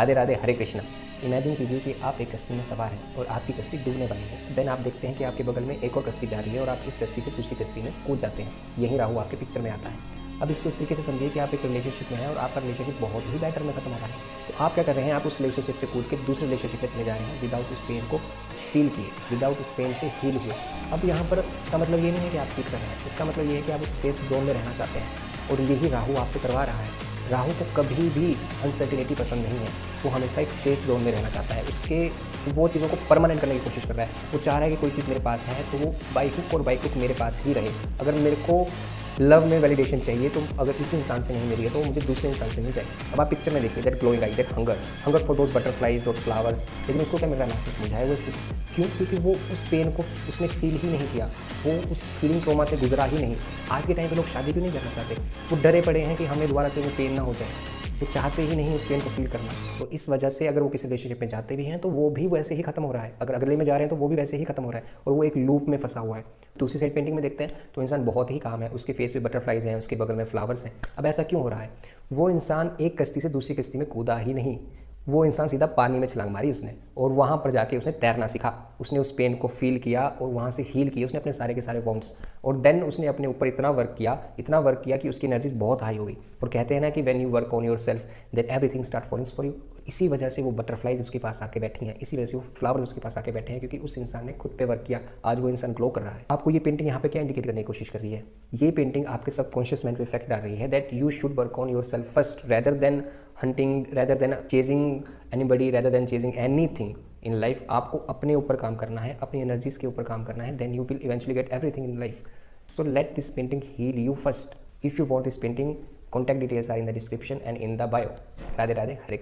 राधे राधे, हरे Krishna. Imagine कीजिए कि आप एक कश्ती में सवार हैं और आपकी कश्ती डूबने वाली है। देन आप देखते हैं कि आपके बगल में एक और कश्ती जा रही है और आप इस कश्ती से दूसरी कश्ती में कूद जाते हैं। यही राहु आपके पिक्चर में आता है। अब इसको इस तरीके से समझिए कि आप एक रिलेशनशिप में हैं और आपका रिलेशनशिप बहुत ही बेटर में खत्म हो रहा है। तो आप क्या कर रहे हैं, आप उस रिलेशनशिप से कूद के दूसरे रिलेशनशिप में चले जा रहे हैं विदाउट उस पेन को फील किए, विदाउट उस पेन से हील हुए। अब यहाँ पर इसका मतलब ये नहीं है कि आप चीट कर रहे हैं, इसका मतलब ये है कि आप उस सेफ जोन में रहना चाहते हैं और यही राहु आपसे करवा रहा है। राहु को कभी भी अनसर्टिनिटी पसंद नहीं है, वो हमेशा एक सेफ जोन में रहना चाहता है। उसके वो चीज़ों को परमानेंट करने की कोशिश कर रहा है। वो चाह रहा है कि कोई चीज़ मेरे पास है तो वो बाई हुक और बाई क्रुक मेरे पास ही रहे। अगर मेरे को लव में वैलिडेशन चाहिए तो अगर इस इंसान से नहीं मिली है तो मुझे दूसरे इंसान से मिल जाए। अब आप पिक्चर में देखिए, that glowing I, that hunger for those butterflies, those flowers. लेकिन उसको क्या मिल रहा है, लास्ट में मुझे वो फील। क्यों? क्योंकि वो उस पेन को उसने फील ही नहीं किया, वो उस फीलिंग ट्रॉमा से गुजरा ही नहीं। आज के टाइम पे लोग शादी क्यों नहीं करना चाहते? वो डरे पड़े हैं कि हमें दोबारा से वो पेन ना हो जाए। वो चाहते ही नहीं उस पेन को फील करना। तो इस वजह से अगर वो किसी रिलेशनशिप में जाते भी हैं तो वो भी वैसे ही खत्म हो रहा है। अगर अगले में जा रहे हैं तो वो भी वैसे ही खत्म हो रहा है और वो एक लूप में फंसा हुआ है। दूसरी साइड पेंटिंग में देखते हैं तो इंसान बहुत ही काम है, उसके फेस पे बटरफ्लाइज हैं, उसके बगल में फ्लावर्स हैं। अब ऐसा क्यों हो रहा है? वो इंसान एक कश्ती से दूसरी कश्ती में कूदा ही नहीं, वो इंसान सीधा पानी में छलांग मारी उसने और वहाँ पर जाके उसने तैरना सीखा। उसने उस पेन को फील किया और वहाँ से हील किया उसने अपने सारे के सारे वॉन्ट्स। और देन उसने अपने ऊपर इतना वर्क किया कि उसकी एनर्जी बहुत हाई हो गई। और कहते हैं ना कि when you work on your self then everything start following for you. इसी वजह से वो बटरफ्लाइज उसके पास आके बैठी हैं, इसी वजह से वो फ्लावर उसके पास आके बैठे हैं, क्योंकि उस इंसान ने खुद पे वर्क किया। आज वो इंसान ग्लो कर रहा है। आपको ये पेंटिंग यहाँ पे क्या इंडिकेट करने की कोशिश कर रही है? ये पेंटिंग आपके सबकॉन्शियस माइंड पे इफेक्ट डाल रही है that you should work on your self first rather than hunting, rather than chasing anybody, rather than chasing anything in life. आपको अपने ऊपर काम करना है, अपनी एनर्जीज के ऊपर काम करना है, then you will eventually get everything in life. So let this painting heal you first. If you want this painting, contact details are in the description and in the bio. Radhe Radhe, Hare Krishna.